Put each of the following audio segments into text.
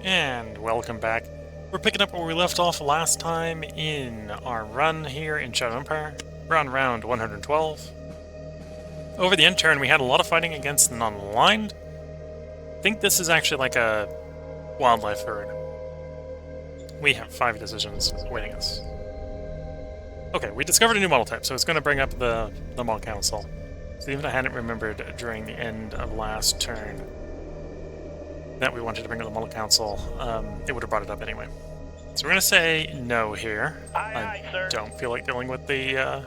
And welcome back. We're picking up where we left off last time in our run here in Shadow Empire. We're on round 112. Over the end turn, we had a lot of fighting against non-aligned. I think this is actually like a wildlife herd. We have 5 decisions awaiting us. Okay, we discovered a new model type, so it's going to bring up the Model Council. So even if I hadn't remembered during the end of last turn that we wanted to bring up the Model Council, it would have brought it up anyway. So we're going to say no here. Aye, sir. Don't feel like dealing with the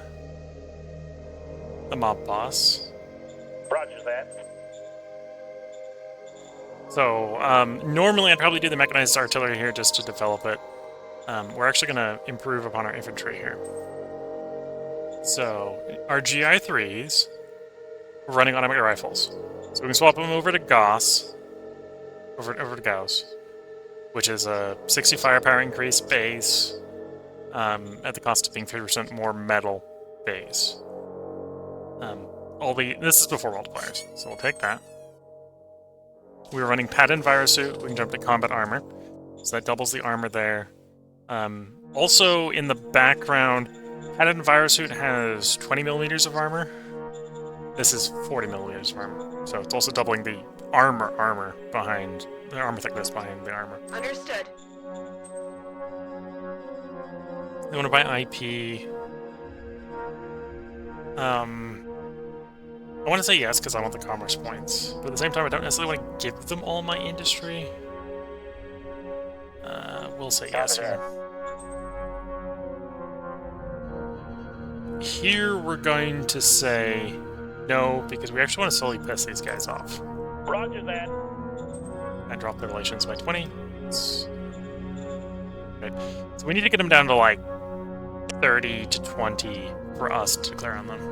mob boss. Roger that. So normally I'd probably do the mechanized artillery here just to develop it. We're actually going to improve upon our infantry here. So our GI3s are running automatic rifles. So we can swap them over to Gauss, over to Gauss, which is a 60 firepower increase base at the cost of being 50% more metal base. This is before multipliers, so we'll take that. We were running padded Envirosuit. We can jump to combat armor, so that doubles the armor there. Also, in the background, padded Envirosuit has 20 millimeters of armor. This is 40 millimeters of armor, so it's also doubling the armor behind the armor thickness behind the armor. Understood. They want to buy IP. I want to say yes because I want the commerce points, but at the same time I don't necessarily want to give them all my industry. We'll say yes here. Here we're going to say no because we actually want to slowly piss these guys off. Roger that. And drop their relations by 20. Right. So we need to get them down to like 30 to 20 for us to declare on them.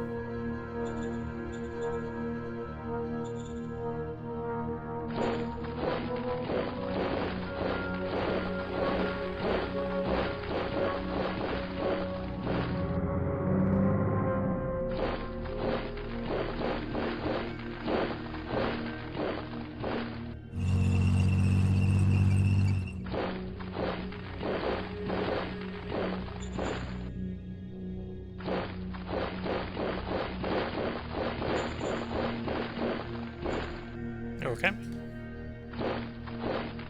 Okay.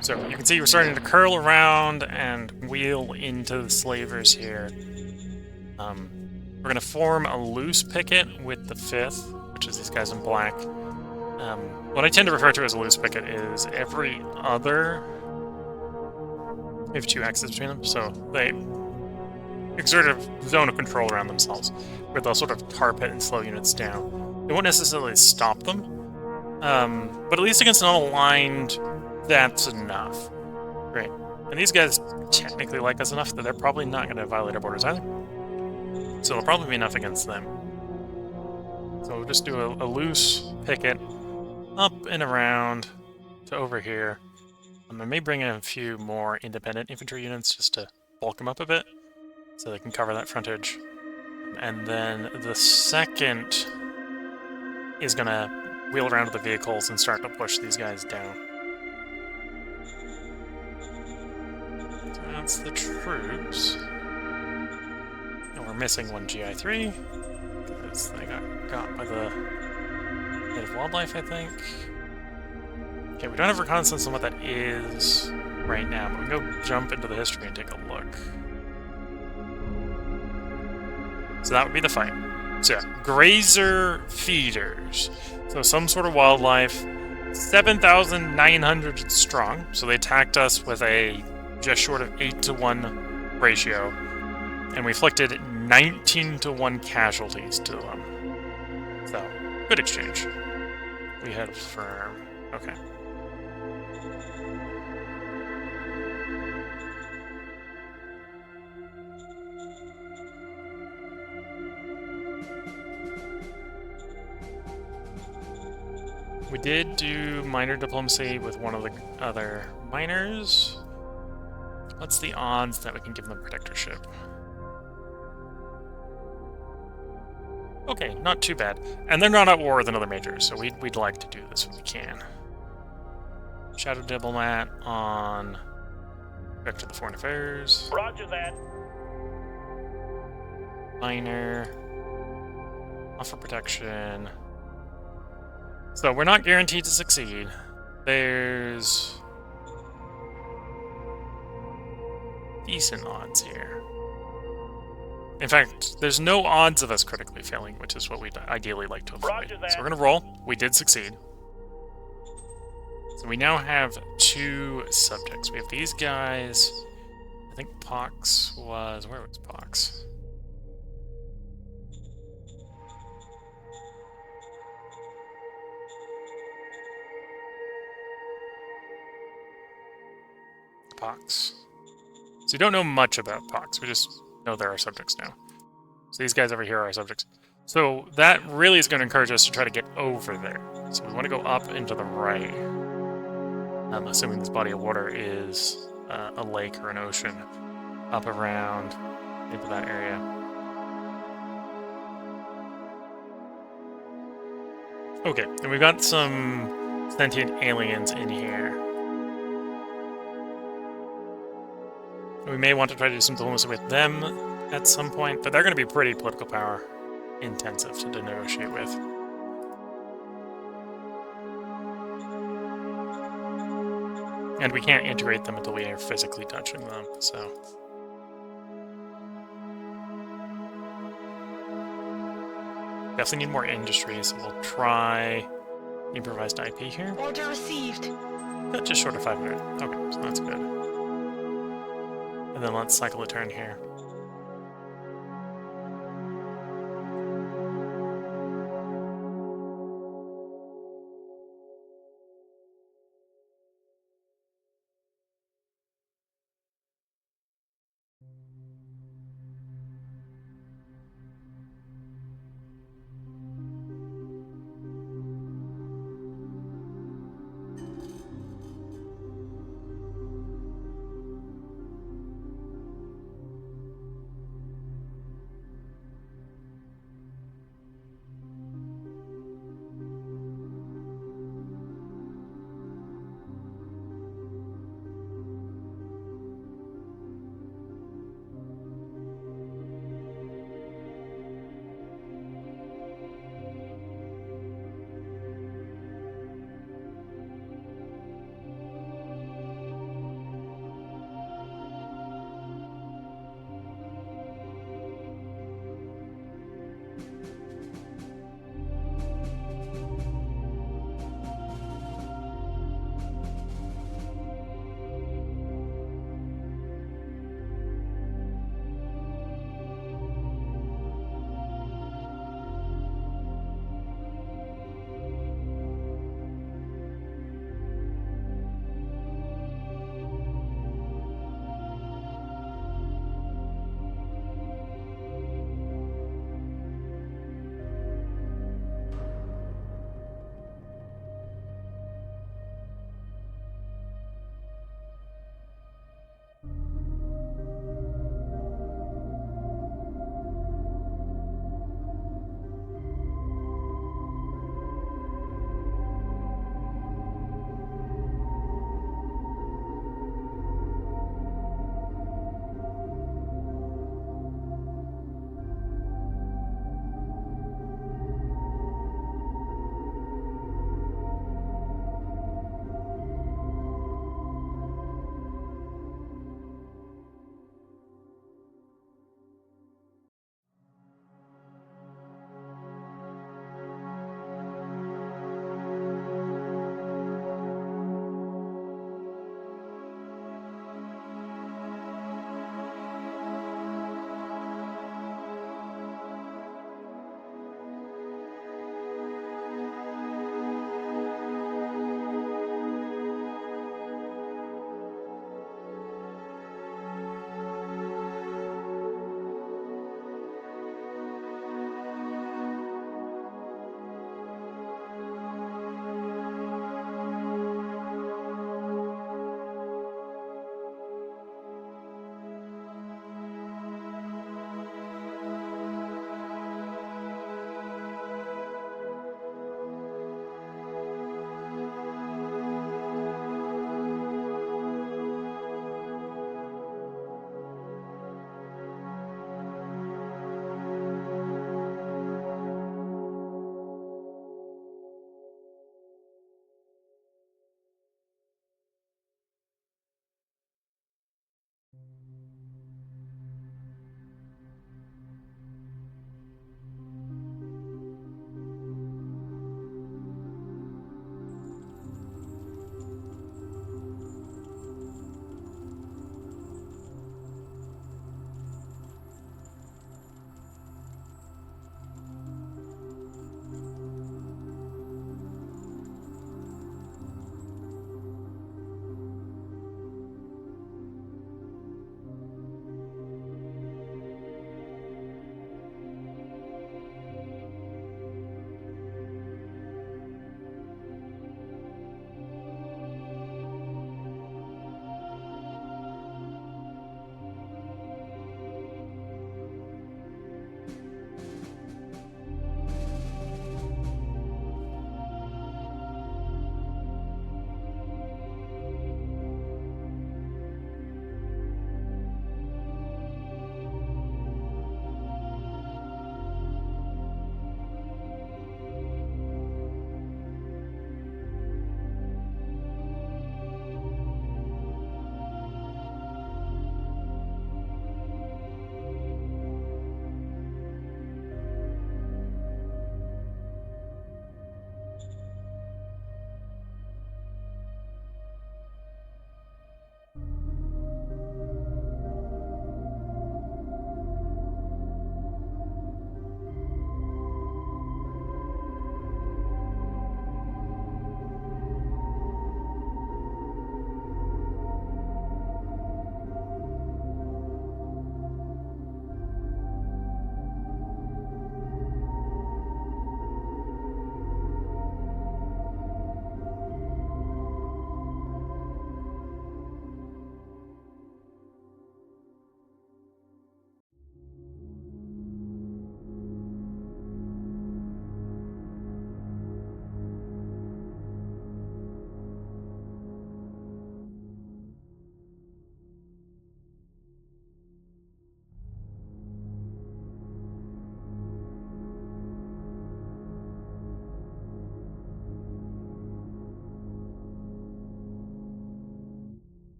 So you can see we're starting to curl around and wheel into the slavers here. We're going to form a loose picket with the 5th, which is these guys in black. What I tend to refer to as a loose picket is every other... We have 2 axes between them, so they exert a zone of control around themselves, where they'll sort of tar pit and slow units down. It won't necessarily stop them, but at least against non-aligned, that's enough. Right. And these guys technically like us enough that they're probably not going to violate our borders either. So it'll probably be enough against them. So we'll just do a loose picket up and around to over here. I may bring in a few more independent infantry units just to bulk them up a bit so they can cover that frontage. And then the second is going to wheel around to the vehicles and start to push these guys down. So that's the troops. And we're missing 1 GI3 because they got by the native wildlife, I think. Okay, we don't have reconnaissance on what that is right now, but we can go jump into the history and take a look. So that would be the fight. So yeah, grazer feeders. So some sort of wildlife, 7,900 strong. So they attacked us with a just short of 8-to-1 ratio, and we inflicted 19-to-1 casualties to them. So good exchange. We had firm. Okay. We did do minor diplomacy with one of the other miners. What's the odds that we can give them protectorship? Okay, not too bad. And they're not at war with another major, so we'd like to do this when we can. Shadow Diplomat on back to the Foreign Affairs. Roger that. Minor. Offer protection. So we're not guaranteed to succeed. There's decent odds here. In fact, there's no odds of us critically failing, which is what we'd ideally like to avoid. Roger that. So we're gonna roll. We did succeed. So we now have 2 subjects. We have these guys. I think Pox was... Where was Pox? Pox. So you don't know much about Pox. We just know there are subjects now. So these guys over here are our subjects. So that really is going to encourage us to try to get over there. So we want to go up into the right. I'm assuming this body of water is a lake or an ocean. Up around into that area. Okay, and we've got some sentient aliens in here. We may want to try to do some diplomacy with them at some point, but they're going to be pretty political power intensive to negotiate with. And we can't integrate them until we are physically touching them, so... Definitely need more industry, so we'll try improvised IP here. Order received. Just short of 500. Okay, so that's good. And then let's cycle a turn here.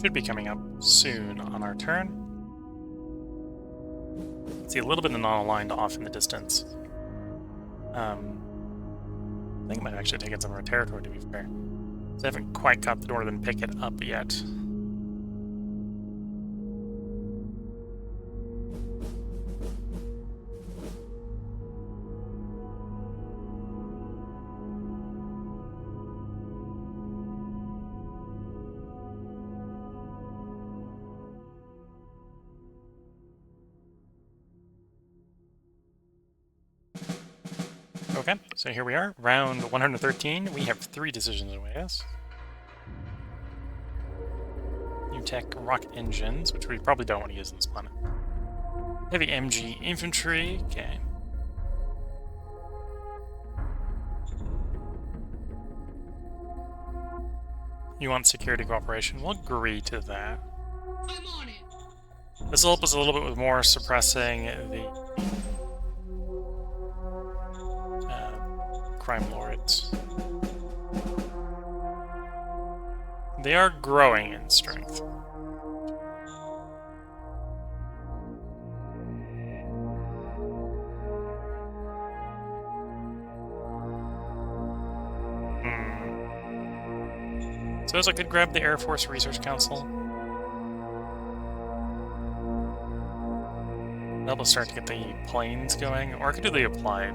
should be coming up soon on our turn. See a little bit of non-aligned off in the distance. I think it might have actually taken some of our territory, to be fair. So I haven't quite got the northern picket up yet. Okay, so here we are, round 113. We have 3 decisions away us. New tech rocket engines, which we probably don't want to use on this planet. Heavy MG infantry, okay. You want security cooperation? We'll agree to that. I'm on it. This will help us a little bit with more suppressing the crime lords. They are growing in strength. So as I could grab the Air Force Research Council. That will start to get the planes going, or I could do the applied.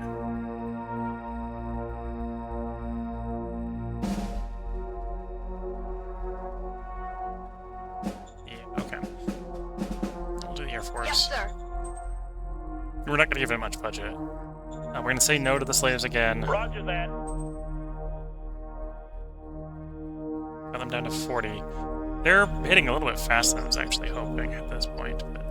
Yeah, okay. We'll do the Air Force. Yes, sir. We're not going to give it much budget. We're going to say no to the slaves again. Roger that. Got them down to 40. They're hitting a little bit faster than I was actually hoping at this point. But...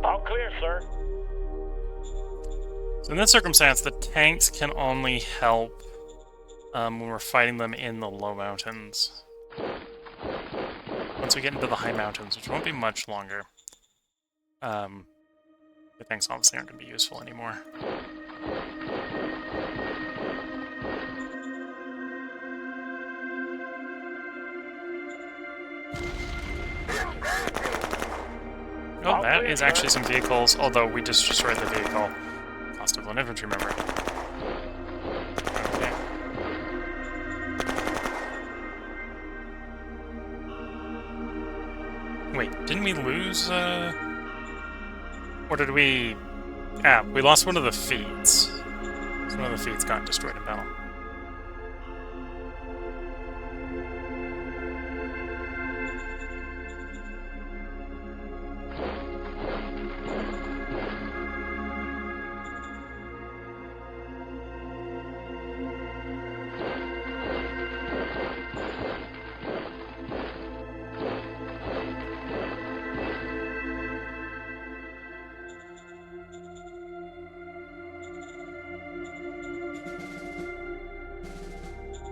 All clear, sir. So in this circumstance, the tanks can only help when we're fighting them in the low mountains. Once we get into the high mountains, which won't be much longer, the tanks obviously aren't going to be useful anymore. Oh, that is actually some vehicles, although we just destroyed the vehicle. Cost of one infantry member. Okay. Wait, didn't we lose, or did we... Ah, we lost one of the feeds. So one of the feeds got destroyed in battle.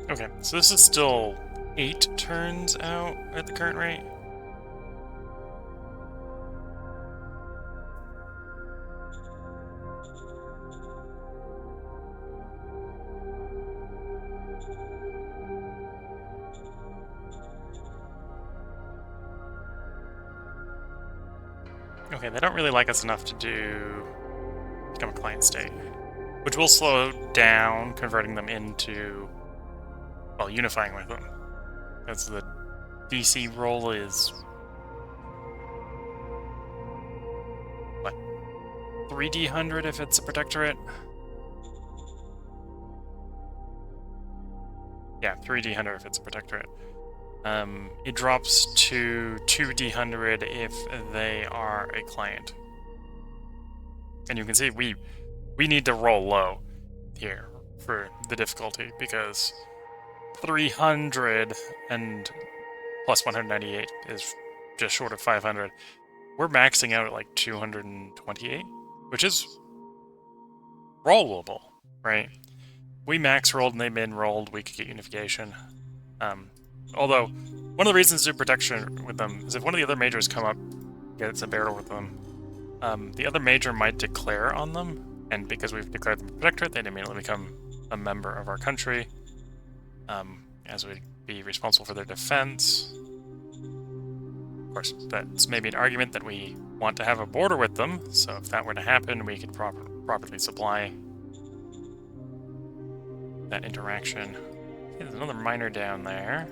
Okay, so this is still 8 turns out at the current rate. Okay, they don't really like us enough to become a client state, which will slow down converting them into, well, unifying with them. As the DC role is, what, 3D100 if it's a protectorate? Yeah, 3D100 if it's a protectorate. It drops to 2D100 if they are a client. And you can see we need to roll low here for the difficulty, because 300 and plus 198 is just short of 500. we're maxing out at like 228, which is rollable, right? We max rolled and they min rolled, we could get unification. Although, one of the reasons to do protection with them is if one of the other majors come up, gets a barrel with them, the other major might declare on them, and because we've declared them a protectorate, they'd immediately become a member of our country, as we'd be responsible for their defense. Of course, that's maybe an argument that we want to have a border with them, so if that were to happen, we could properly supply that interaction. Okay, there's another miner down there.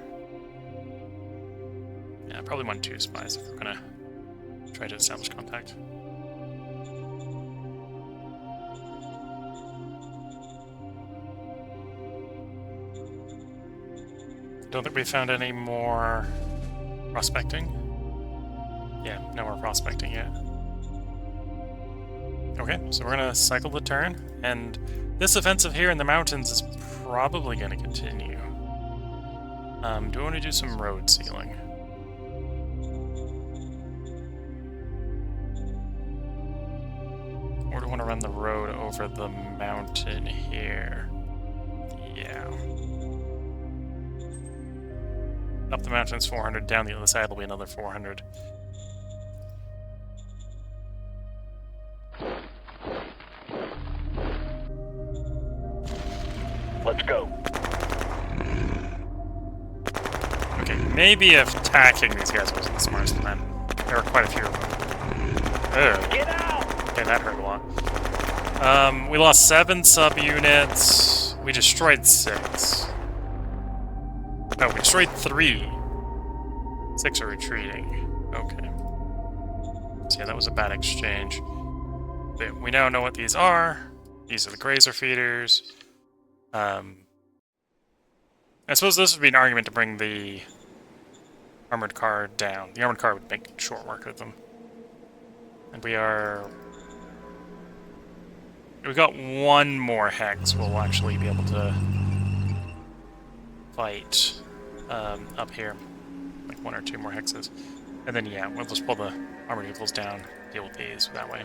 Yeah, probably want 2 spies if we're gonna try to establish contact. Don't think we found any more prospecting. Yeah, no more prospecting yet. Okay, so we're gonna cycle the turn, and this offensive here in the mountains is probably gonna continue. Do I want to do some road sealing? Or do I want to run the road over the mountain here? Yeah. Up the mountain's 400, down the other side will be another 400. Let's go. Okay, maybe attacking these guys wasn't the smartest plan. There were quite a few of them. Ugh. Get out! Okay, that hurt a lot. We lost 7 subunits. We destroyed 6. Oh, we destroyed 3. 6 are retreating. Okay. So yeah, that was a bad exchange. But we now know what these are. These are the grazer feeders. I suppose this would be an argument to bring the armored car down. The armored car would make short work of them. And we got 1 more hex we'll actually be able to fight up here. Like 1 or 2 more hexes. And then, yeah, we'll just pull the armored vehicles down, deal with these that way.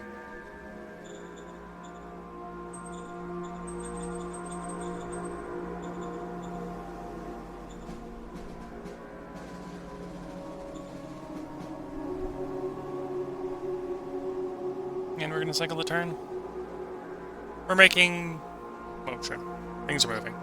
And we're going to cycle the turn. We're making motion. Things are moving.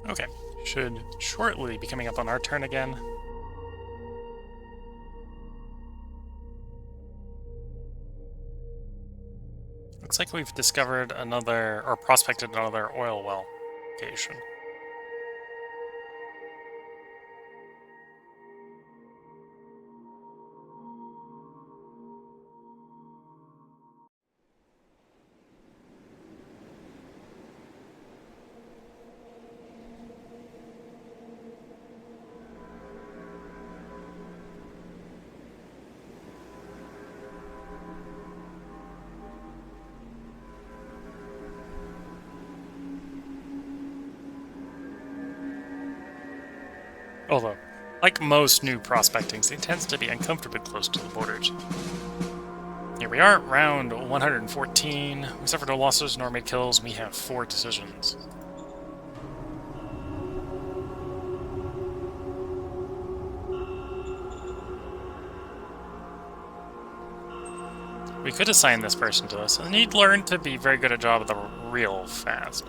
Okay, should shortly be coming up on our turn again. Looks like we've discovered another, or prospected another oil well location. Although, like most new prospectings, it tends to be uncomfortably close to the borders. Here we are, round 114. We suffered no losses nor made kills, and we have 4 decisions. We could assign this person to us, and he'd learn to be very good at job of the real fast.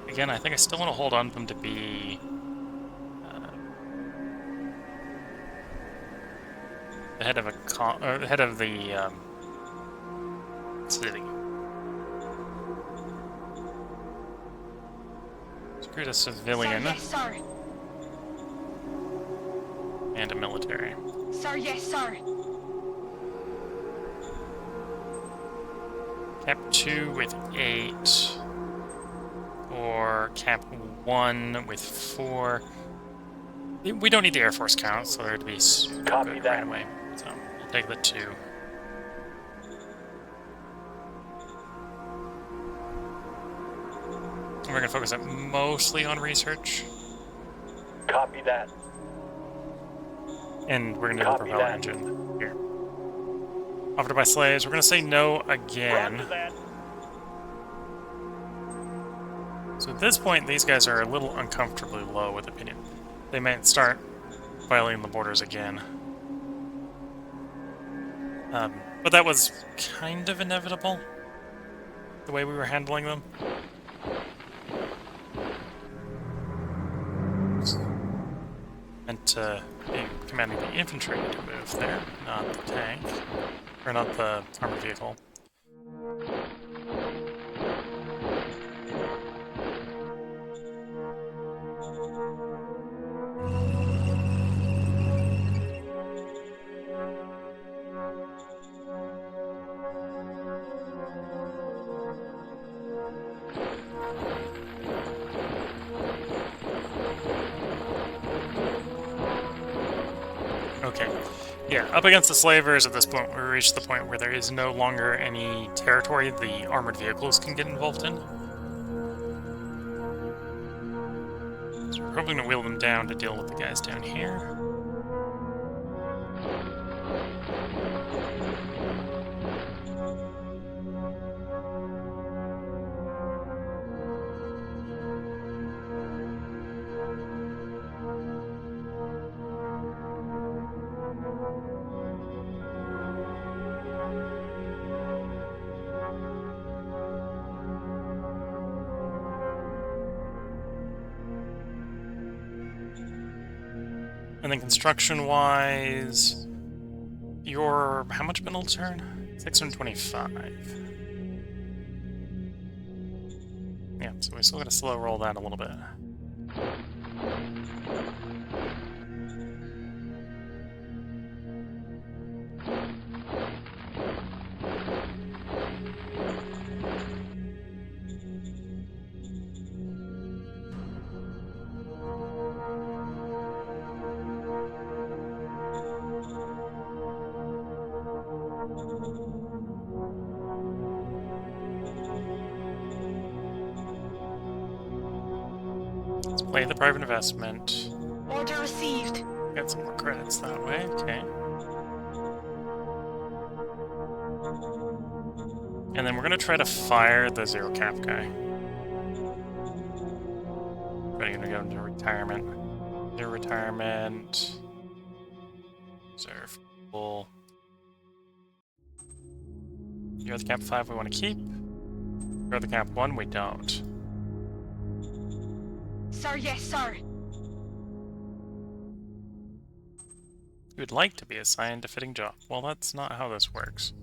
Again, I think I still want to hold on to them to be the head of the head of the city. Screwed a civilian. Sir, yes, sir. And a military. Sir, yes, sir. Cap 2 with 8. Or Cap 1 with 4. We don't need the Air Force count, so there'd be Copy good that. right away. So we'll take the 2. And we're going to focus it mostly on research. Copy that. And we're going to do the Copy propeller that. engine here. Offered by slaves. We're going to say no again. Roger that. So at this point, these guys are a little uncomfortably low with opinion. They might start violating the borders again. But that was kind of inevitable, the way we were handling them. Meant to be commanding the infantry to move there, not the tank. Or not the armored vehicle. Okay. Yeah, up against the slavers at this point, we reached the point where there is no longer any territory the armored vehicles can get involved in. So we're probably going to wheel them down to deal with the guys down here. And then construction-wise, you're how much middle turn? 625. Yeah, so we still gotta slow roll that a little bit. Let's play the private investment. Order received. Get some more credits that way, okay. And then we're gonna try to fire the zero cap guy. Probably gonna go into retirement. Zero retirement. Reserve full. You're the cap 5 we want to keep. You're the cap 1 we don't. Sir, sir. Yes, sir. You would like to be assigned a fitting job. Well, that's not how this works.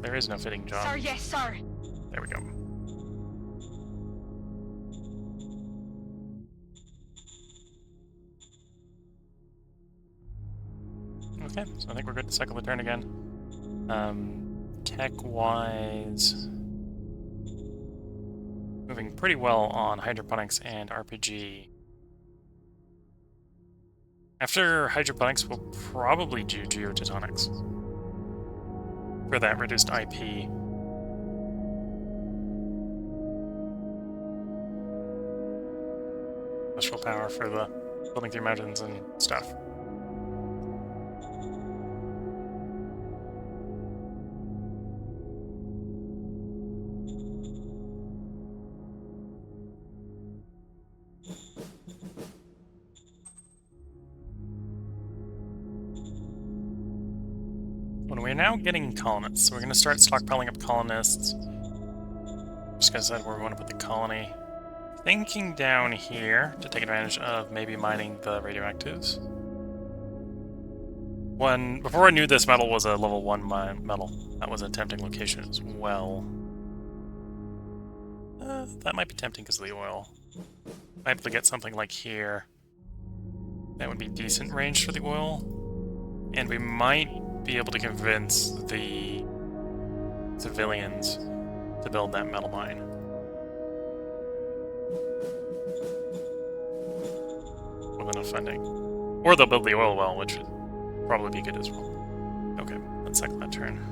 There is no fitting job. Sir, yes, sir. There we go. Okay, so I think we're good to cycle the turn again. Tech-wise, moving pretty well on hydroponics and RPG. After hydroponics, we'll probably do geotectonics for that reduced IP. Industrial power for the building through mountains and stuff. When we're now getting colonists, so we're going to start stockpiling up colonists. Just gotta decide where we want to put the colony. Thinking down here to take advantage of maybe mining the radioactives. Before I knew this metal was a level 1 metal, that was a tempting location as well. That might be tempting because of the oil. Might be able to get something like here. That would be decent range for the oil. And we might be able to convince the civilians to build that metal mine. With enough funding. Or they'll build the oil well, which would probably be good as well. Okay, let's cycle that turn.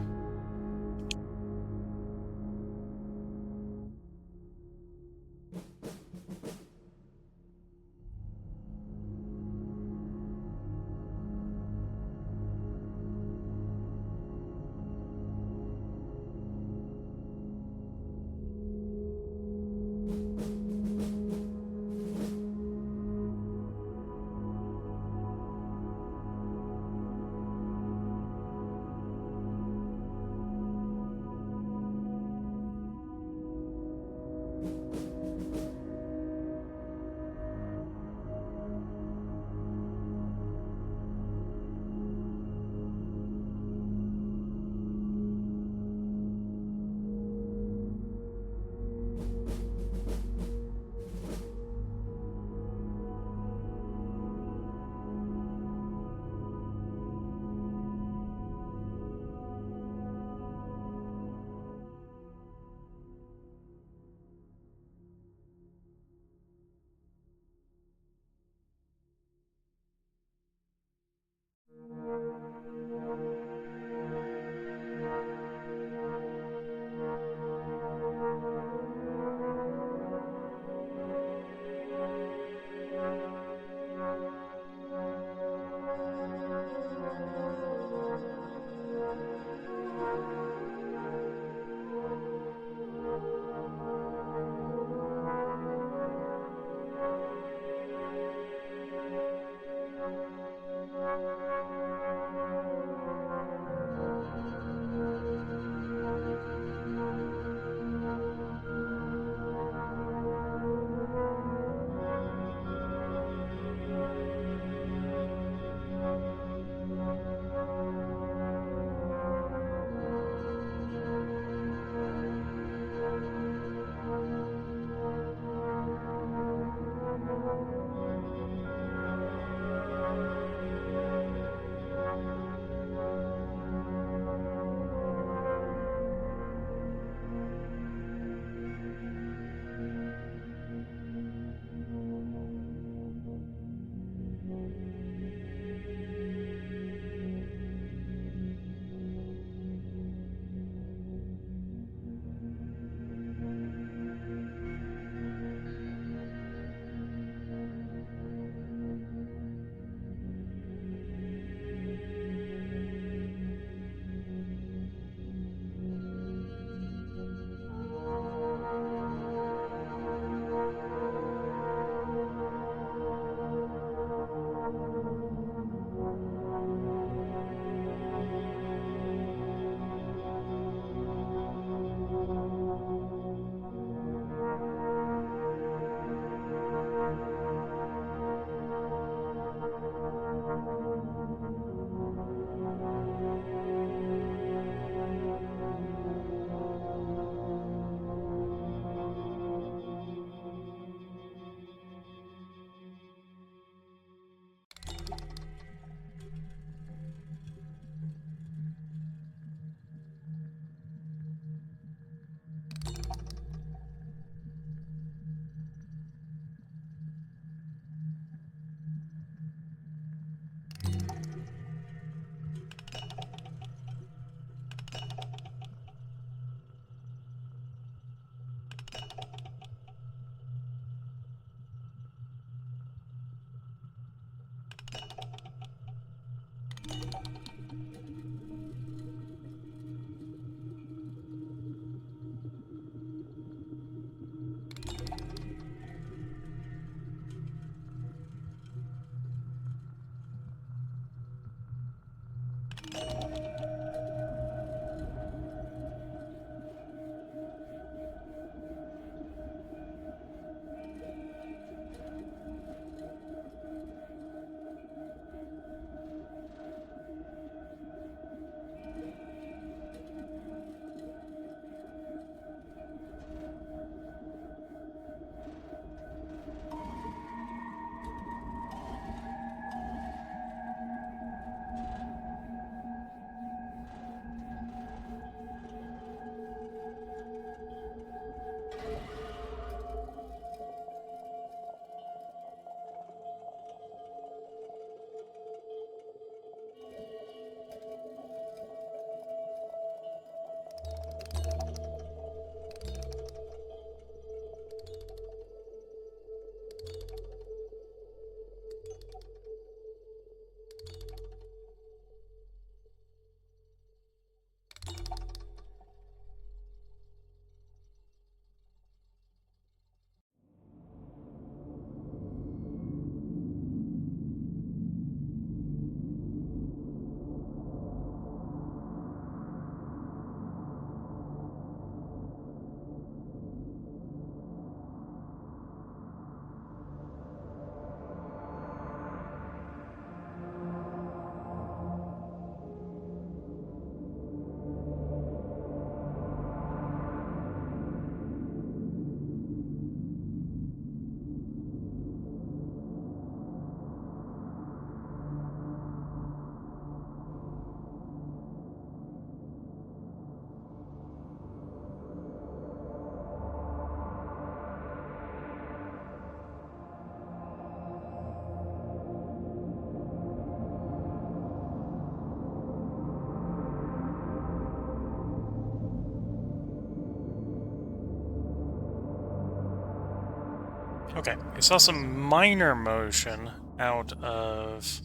Okay, we saw some minor motion out of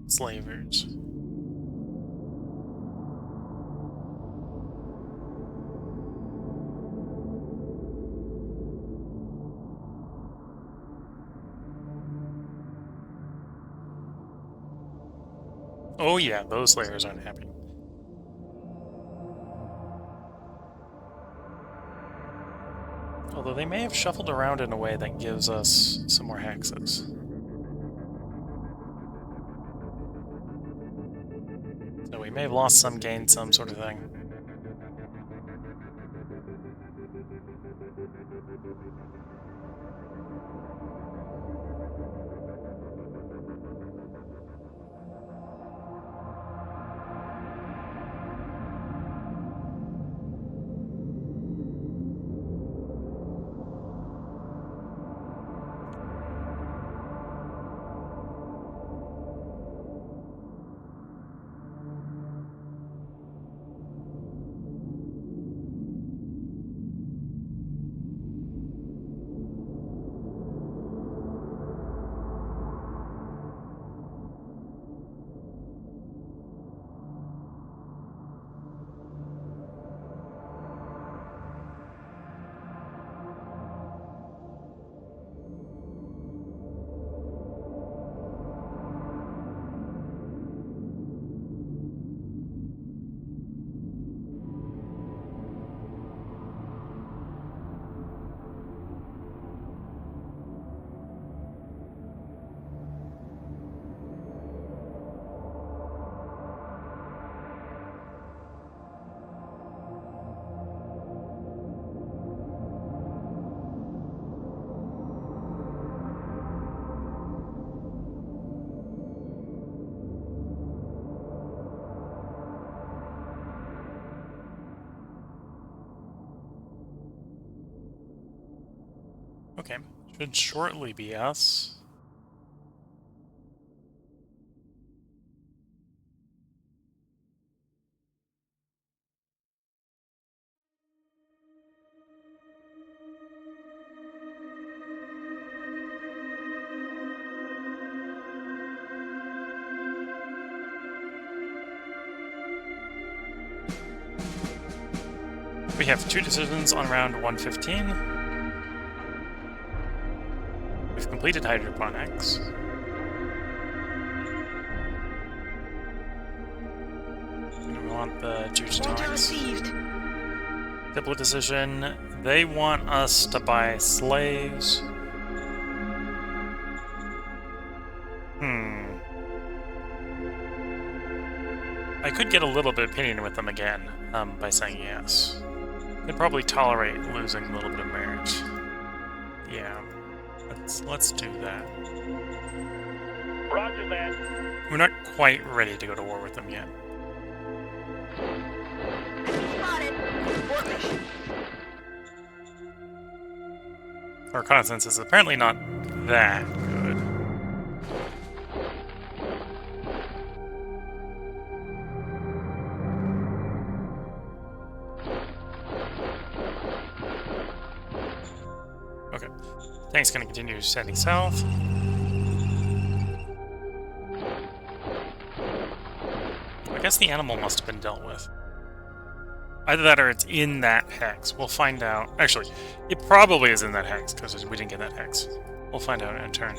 slavers. Oh yeah, those slayers aren't happy. Although they may have shuffled around in a way that gives us some more hexes. So we may have lost some, gained some sort of thing. Okay, should shortly be us. We have 2 decisions on round 115. We've completed hydroponics. And we want the 2 Order tonics. received. Simple decision. They want us to buy slaves. I could get a little bit of opinion with them again by saying yes. They'd probably tolerate losing a little bit of merit. Yeah, let's do that. Roger that. We're not quite ready to go to war with them yet. Spotted. Abort mission. Our reconnaissance is apparently not that good. Okay, tank's gonna continue sending south. I guess the animal must have been dealt with. Either that or it's in that hex. We'll find out. Actually, it probably is in that hex, because we didn't get that hex. We'll find out in a turn.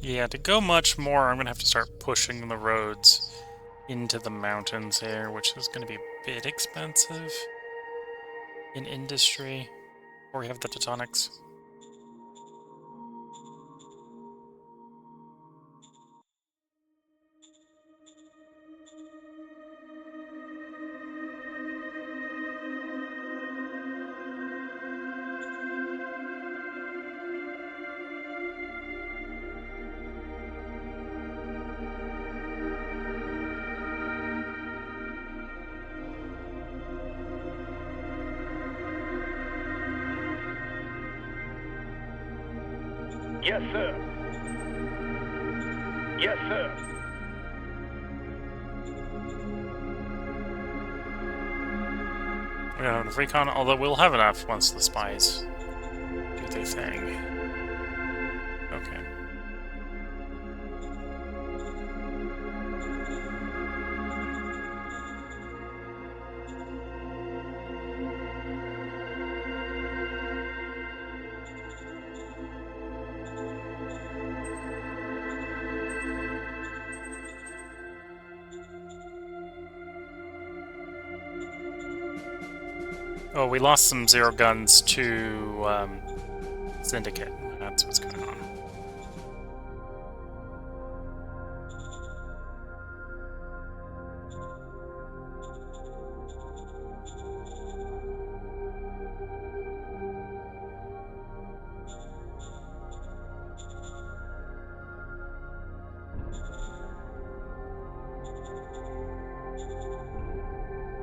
Yeah, to go much more, I'm going to have to start pushing the roads into the mountains here, which is going to be a bit expensive in industry, where we have the Teutonics. Yes, sir. Yes, sir. We don't have enough recon, although we'll have enough once the spies do their thing. Okay. Oh, we lost some zero guns to Syndicate. That's what's going on.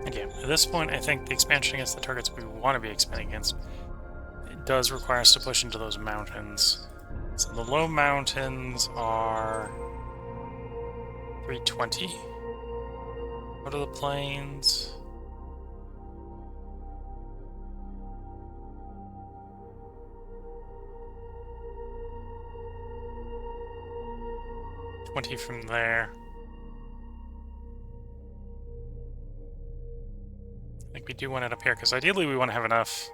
Again, at this point, I think the expansion against the targets we want to be expanding against, it does require us to push into those mountains. So the low mountains are 320. What are the plains? $20 from there. I think we do want it up here, because ideally we want to have enough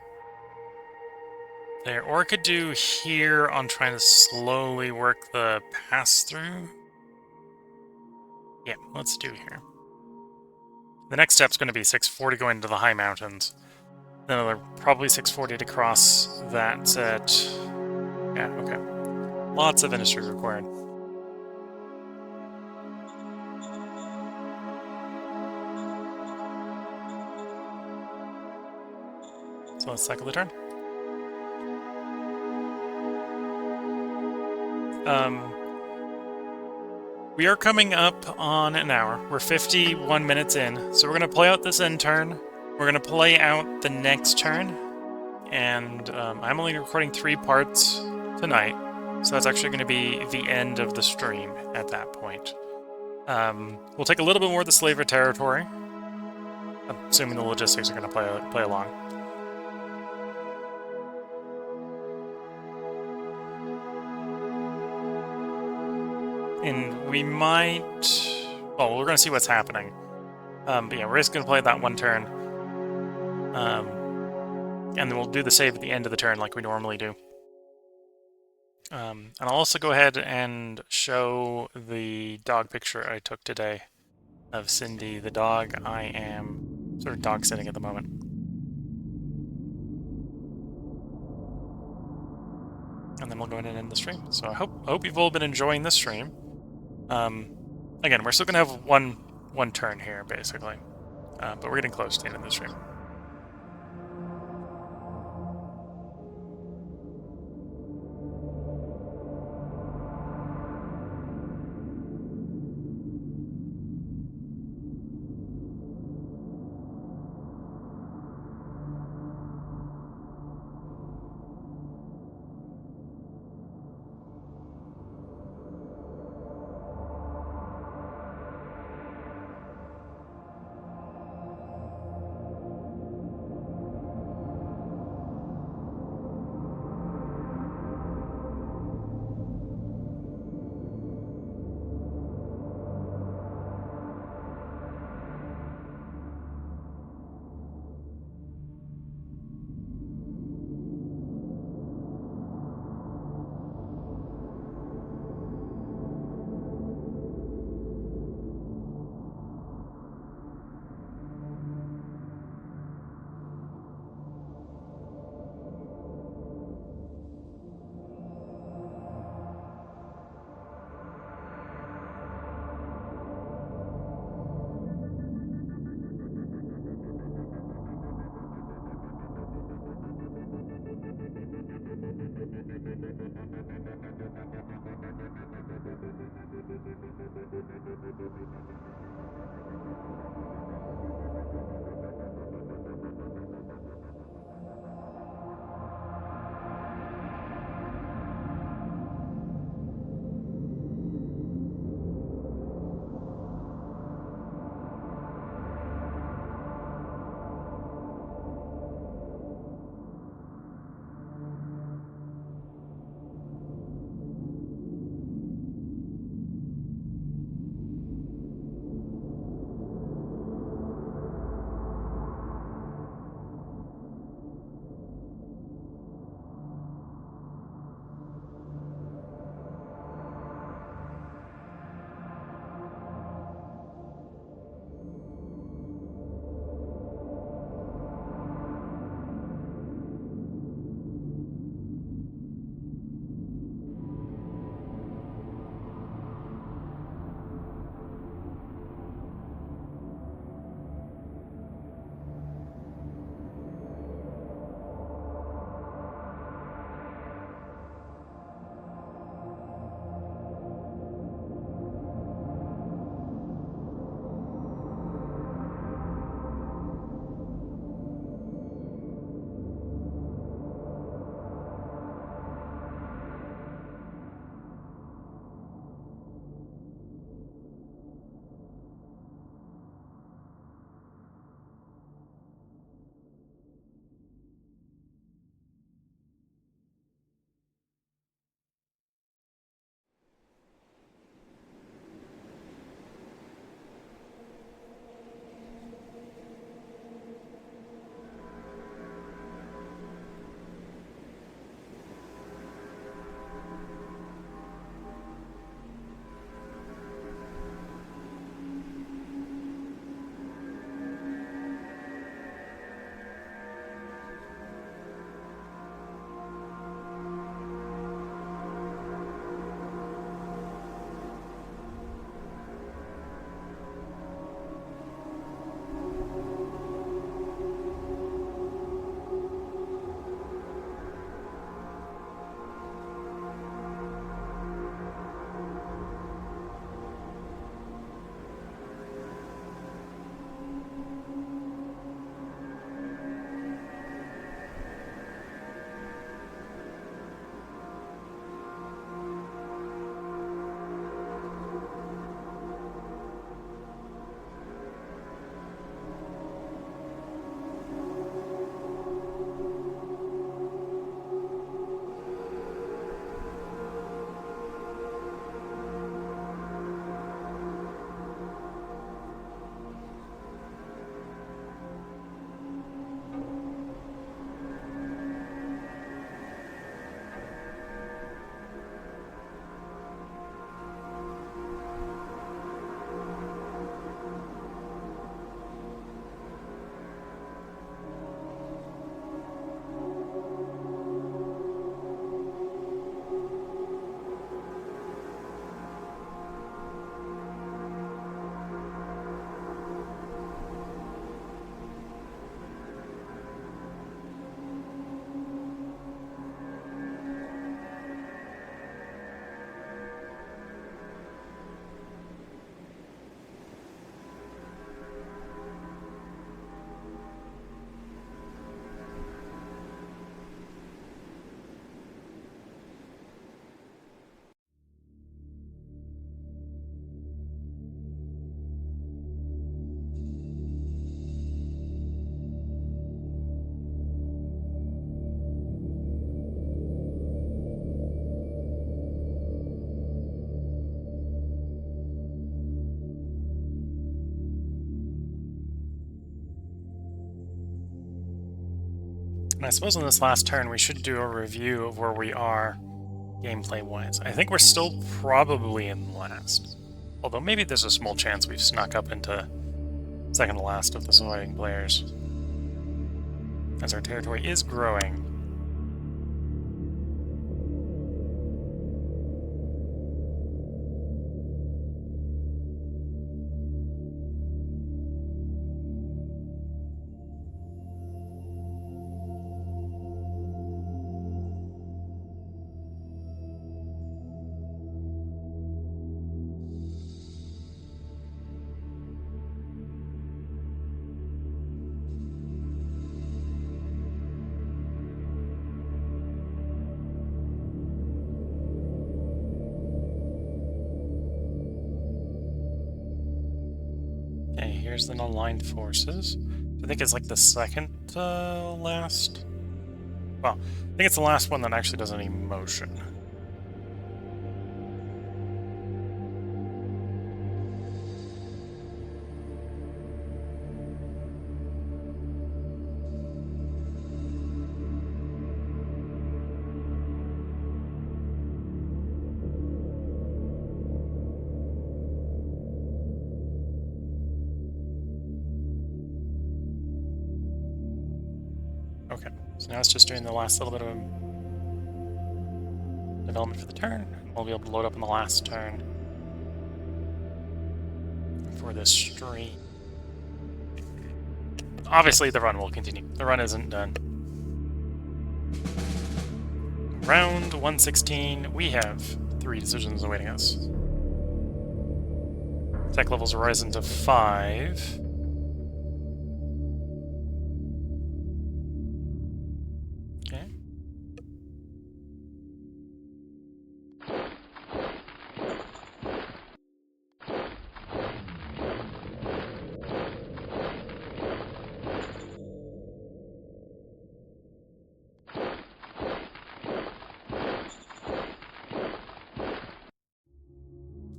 there. Or I could do here on trying to slowly work the pass-through. Yeah, let's do here. The next step's going to be 640 going into the high mountains. Then another probably 640 to cross that set. Yeah, okay. Lots of industry required. So let's cycle the turn. We are coming up on an hour. We're 51 minutes in, so we're going to play out this end turn. We're going to play out the next turn, and I'm only recording 3 parts tonight, so that's actually going to be the end of the stream at that point. We'll take a little bit more of the slaver territory, assuming the logistics are going to play along. And we might... Well, we're going to see what's happening. But yeah, we're just going to play that one turn. And then we'll do the save at the end of the turn like we normally do. And I'll also go ahead and show the dog picture I took today of Cindy, the dog. I am sort of dog sitting at the moment. And then we'll go in and end the stream. So I hope you've all been enjoying this stream. Again, we're still going to have one turn here, basically. But we're getting close to the end of the stream. And I suppose on this last turn, we should do a review of where we are gameplay-wise. I think we're still probably in last. Although maybe there's a small chance we've snuck up into second to last of the surviving players, as our territory is growing. Okay, here's the non-aligned forces. I think it's like the second last. Well, I think it's the last one that actually does any motion. Okay, so now it's just doing the last little bit of development for the turn. We'll be able to load up on the last turn for this stream. Obviously, the run will continue. The run isn't done. Round 116, we have 3 decisions awaiting us. Tech levels are risen to 5. Okay.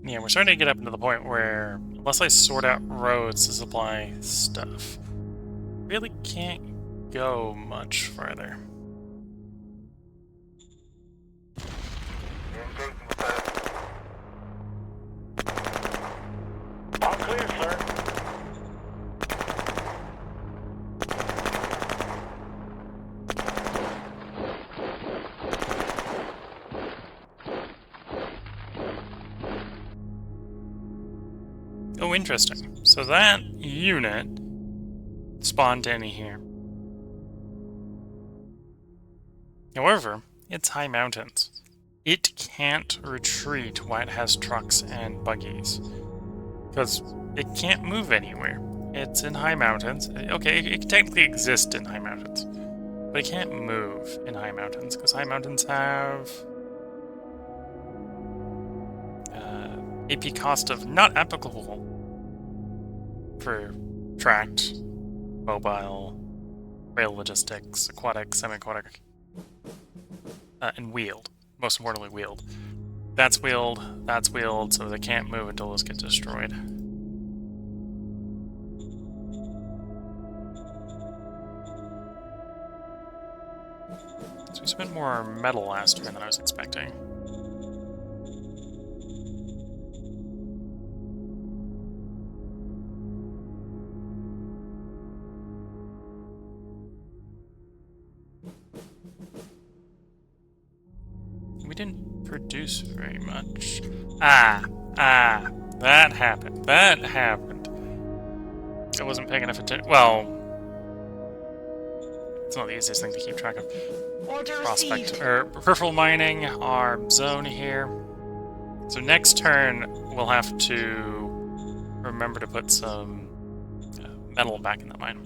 Yeah, we're starting to get up into the point where, unless I sort out roads to supply stuff, really can't go much further. All clear, sir. Oh, interesting. So that unit spawned in here. However, it's high mountains. It can't retreat while it has trucks and buggies, because it can't move anywhere. It's in high mountains. Okay, it can technically exist in high mountains, but it can't move in high mountains, because high mountains have AP cost of not applicable for tracked, mobile, rail logistics, aquatic, semi-aquatic, and wheeled. Most importantly, wheeled. That's wheeled, so they can't move until those get destroyed. So we spent more metal last turn than I was expecting. We didn't produce very much. That happened. I wasn't paying enough attention. Well, it's not the easiest thing to keep track of. Order Prospect, received. or peripheral mining, our zone here. So next turn, we'll have to remember to put some metal back in the mine.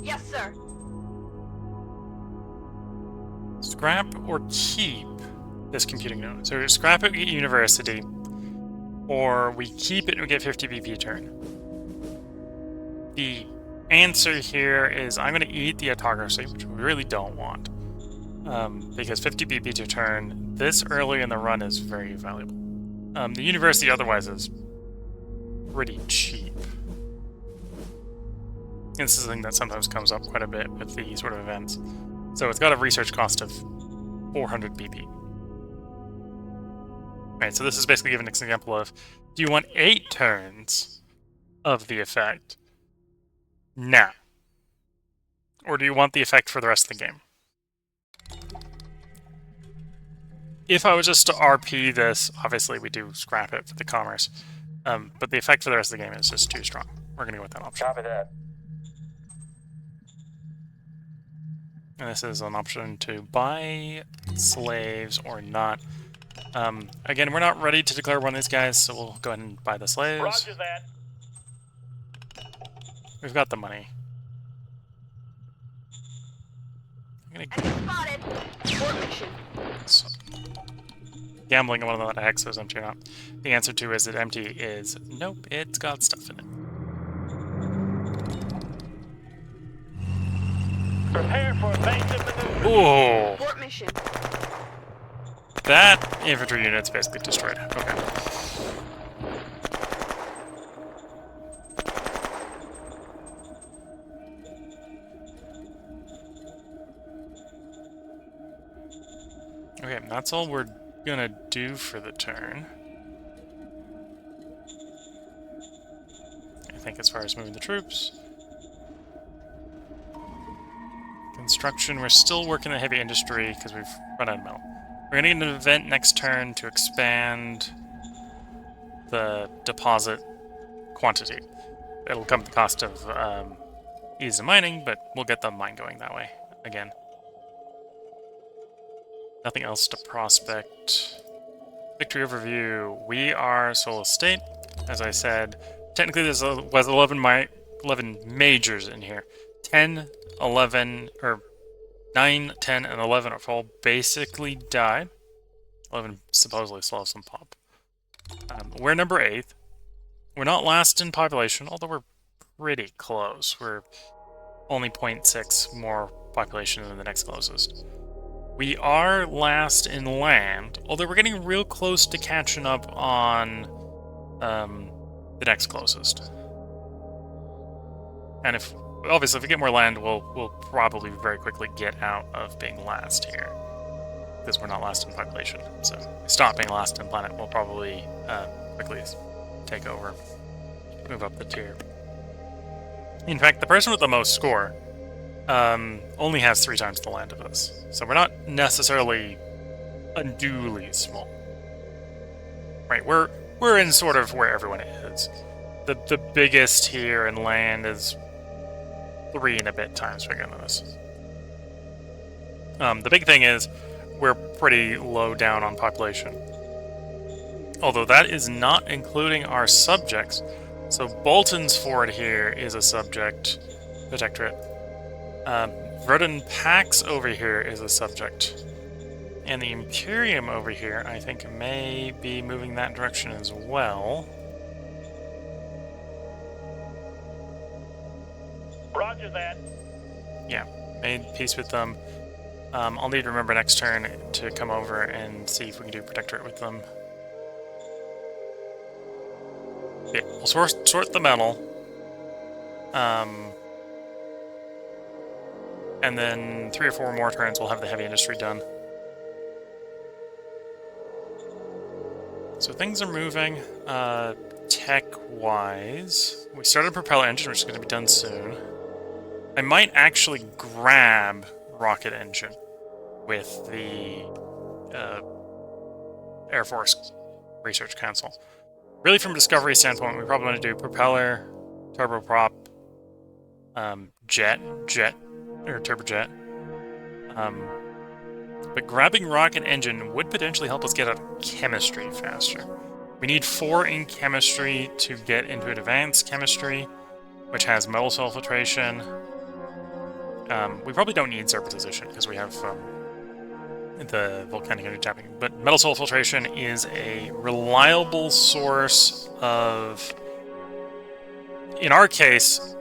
Yes, sir. Scrap or keep this computing node. So scrap it, we get university, or we keep it and we get 50 BP turn. The answer here is I'm going to eat the autocracy, which we really don't want. Because 50 BP to turn this early in the run is very valuable. The university otherwise is pretty cheap. This is a thing that sometimes comes up quite a bit with these sort of events. So it's got a research cost of 400 BP. Right, so this is basically giving an example of, do you want 8 turns of the effect now? Or do you want the effect for the rest of the game? If I was just to RP this, obviously we do scrap it for the commerce. But the effect for the rest of the game is just too strong. We're going to go with that option. Copy that. And this is an option to buy slaves or not. Again, we're not ready to declare one of these guys, so we'll go ahead and buy the slaves. Roger that. We've got the money. I'm gonna Enemy spotted. Abort mission. so, gambling on one of the X is empty or not. The answer to is it empty is nope, it's got stuff in it. Prepare for evasive maneuver. Ooh, Abort mission. that infantry unit's basically destroyed. Okay. Okay, that's all we're gonna do for the turn. I think as far as moving the troops. Construction, we're still working the heavy industry because we've run out of metal. We're gonna get an event next turn to expand the deposit quantity. It'll come at the cost of ease of mining, but we'll get the mine going that way again. Nothing else to prospect. Victory overview. We are Solar State. As I said, technically there's was 11 majors in here. 10, 11, or 9, 10, and 11 are all basically died. 11 supposedly still have some pop. We're number 8th. We're not last in population, although we're pretty close. We're only 0.6 more population than the next closest. We are last in land, although we're getting real close to catching up on the next closest. And if obviously if we get more land, we'll probably very quickly get out of being last here, because we're not last in population. So if we stop being last in planet, we'll probably quickly take over, move up the tier. In fact, the person with the most score only has 3 times the land of us. So we're not necessarily unduly small. Right, we're in sort of where everyone is. The biggest here in land is 3 and a bit times bigger than us. The big thing is we're pretty low down on population. Although that is not including our subjects. So Bolton's fort here is a subject protectorate. Verdun Pax over here is a subject. And the Imperium over here, I think, may be moving that direction as well. Roger that. Yeah, made peace with them. I'll need to remember next turn to come over and see if we can do Protectorate with them. Yeah, we'll sort the metal. And then 3 or 4 more turns we'll have the heavy industry done. So things are moving tech-wise. We started a propeller engine, which is going to be done soon. I might actually grab rocket engine with the Air Force Research Council. Really, from a discovery standpoint, we probably want to do propeller, turboprop, turbojet. But grabbing rocket engine would potentially help us get out of chemistry faster. We need 4 in chemistry to get into advanced chemistry, which has metal cell filtration. We probably don't need surface because we have the volcanic energy tapping. But metal cell filtration is a reliable source of, in our case,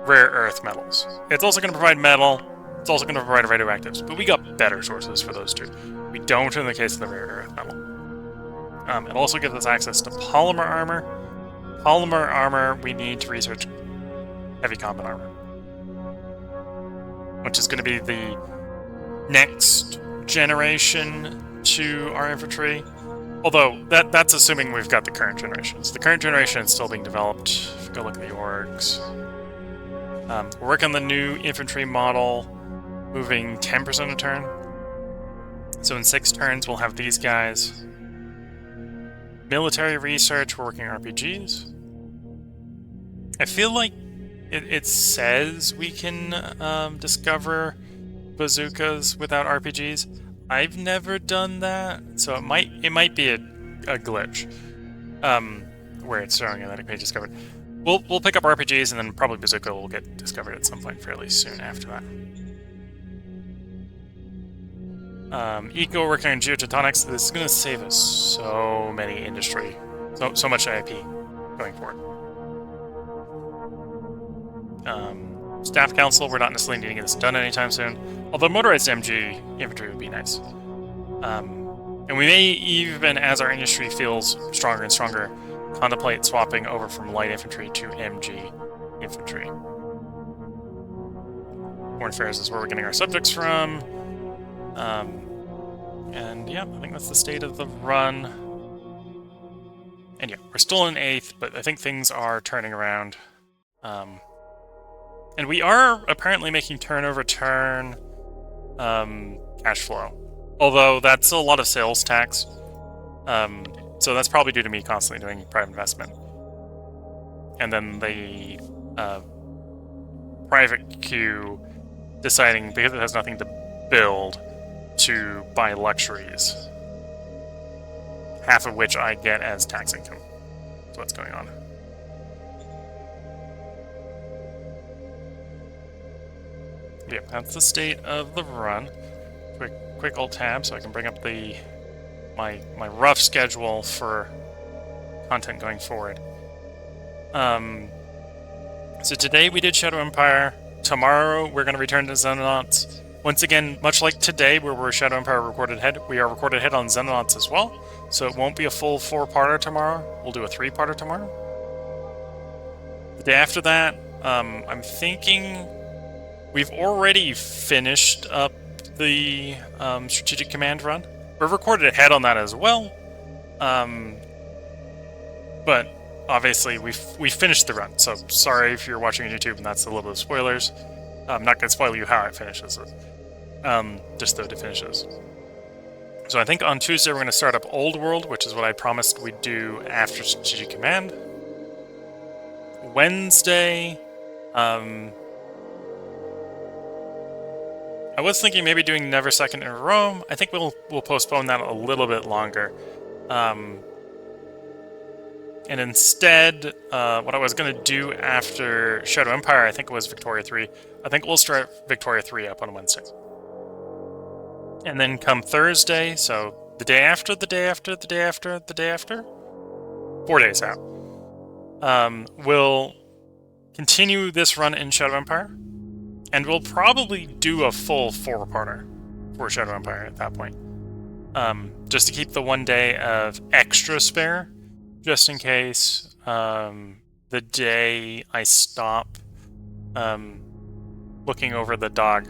rare earth metals. It's also going to provide metal. It's also going to provide radioactives, but we got better sources for those two. We don't in the case of the rare earth metal. It also gives us access to polymer armor. Polymer armor, we need to research heavy combat armor, which is going to be the next generation to our infantry. Although, that's assuming we've got the current generations. The current generation is still being developed. If you go look at the orgs. We're working on the new infantry model, moving 10% a turn. So in 6 turns, we'll have these guys. Military research, we're working RPGs. I feel like it says we can discover bazookas without RPGs. I've never done that, so it might be a glitch where it's showing that it can be discovered. We'll pick up RPGs, and then probably bazooka will get discovered at some point fairly soon after that. Eco working on geotectonics. This is going to save us so many industry, so much IP going forward. Staff Council, we're not necessarily needing this done anytime soon. Although motorized MG infantry would be nice. And we may even, as our industry feels stronger and stronger, contemplate swapping over from light infantry to MG infantry. Foreign Affairs is where we're getting our subjects from. And yeah, I think that's the state of the run. And yeah, we're still in 8th, but I think things are turning around. And we are apparently making turnover turn cash flow. Although that's a lot of sales tax. So that's probably due to me constantly doing private investment. And then the private queue deciding, because it has nothing to build, to buy luxuries. Half of which I get as tax income. That's what's going on. Yeah, that's the state of the run. Quick alt tab so I can bring up the my rough schedule for content going forward. So today we did Shadow Empire. Tomorrow we're going to return to Xenonauts. Once again, much like today where we're Shadow Empire recorded ahead, we are recorded ahead on Xenonauts as well. So it won't be a full 4-parter tomorrow. We'll do a 3-parter tomorrow. The day after that, I'm thinking we've already finished up the Strategic Command run. We're recorded ahead on that as well. But obviously we finished the run. So sorry if you're watching on YouTube and that's a little bit of spoilers. I'm not going to spoil you how it finishes. Just though it finishes. So I think on Tuesday we're going to start up Old World, which is what I promised we'd do after Strategic Command. Wednesday, I was thinking maybe doing Never Second in Rome. I think we'll postpone that a little bit longer. And instead, what I was going to do after Shadow Empire, I think it was Victoria 3. I think we'll start Victoria 3 up on Wednesday. And then come Thursday, so the day after, the day after, the day after, the day after? 4 days out. We'll continue this run in Shadow Empire. And we'll probably do a full 4-parter for Shadow Empire at that point. Just to keep the 1 day of extra spare, just in case the day I stop looking over the dog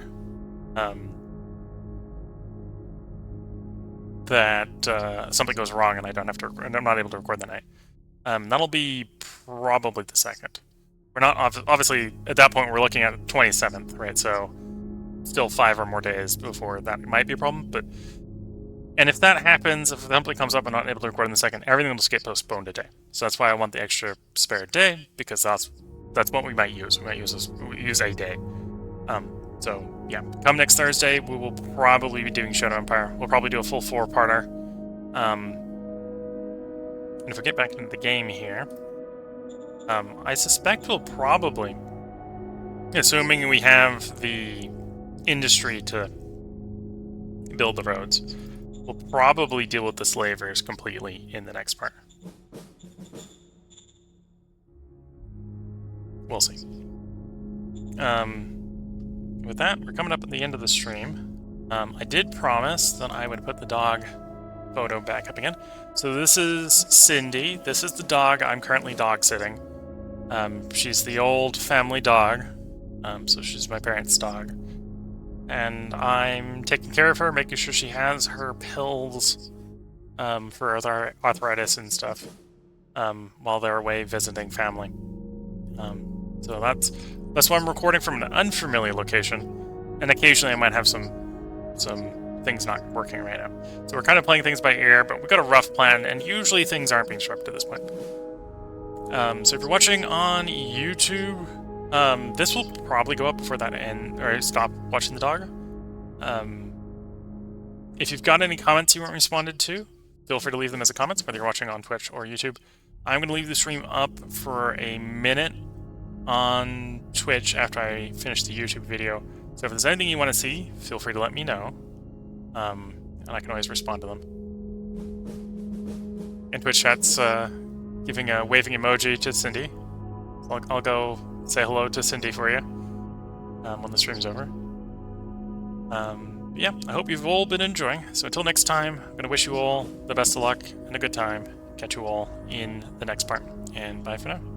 that something goes wrong and I don't have to, and I'm not able to record that night. That'll be probably the 2nd. We're not, obviously, at that point, we're looking at 27th, right? So, still 5 or more days before that might be a problem, but... And if that happens, if something comes up and I'm not able to record in the 2nd, everything will just get postponed a day. So that's why I want the extra spare day, because that's what we might use. We might use a day. So, yeah. Come next Thursday, we will probably be doing Shadow Empire. We'll probably do a full 4-parter. And if we get back into the game here... I suspect we'll probably, assuming we have the industry to build the roads, we'll probably deal with the slavers completely in the next part. We'll see. with that, we're coming up at the end of the stream. I did promise that I would put the dog photo back up again. So this is Cindy. This is the dog I'm currently dog sitting. She's the old family dog. So she's my parents' dog. And I'm taking care of her, making sure she has her pills for arthritis and stuff while they're away visiting family. So that's why I'm recording from an unfamiliar location. And occasionally I might have some things not working right now. So we're kind of playing things by ear, but we've got a rough plan, and usually things aren't being disrupted at this point. So if you're watching on YouTube, this will probably go up before that end, or stop watching the dog. If you've got any comments you weren't responded to, feel free to leave them as a comments, whether you're watching on Twitch or YouTube. I'm going to leave the stream up for a minute on Twitch after I finish the YouTube video. So if there's anything you want to see, feel free to let me know. And I can always respond to them. And Twitch chat's giving a waving emoji to Cindy. So I'll go say hello to Cindy for you when the stream's over. Yeah, I hope you've all been enjoying. So until next time, I'm going to wish you all the best of luck and a good time. Catch you all in the next part. And bye for now.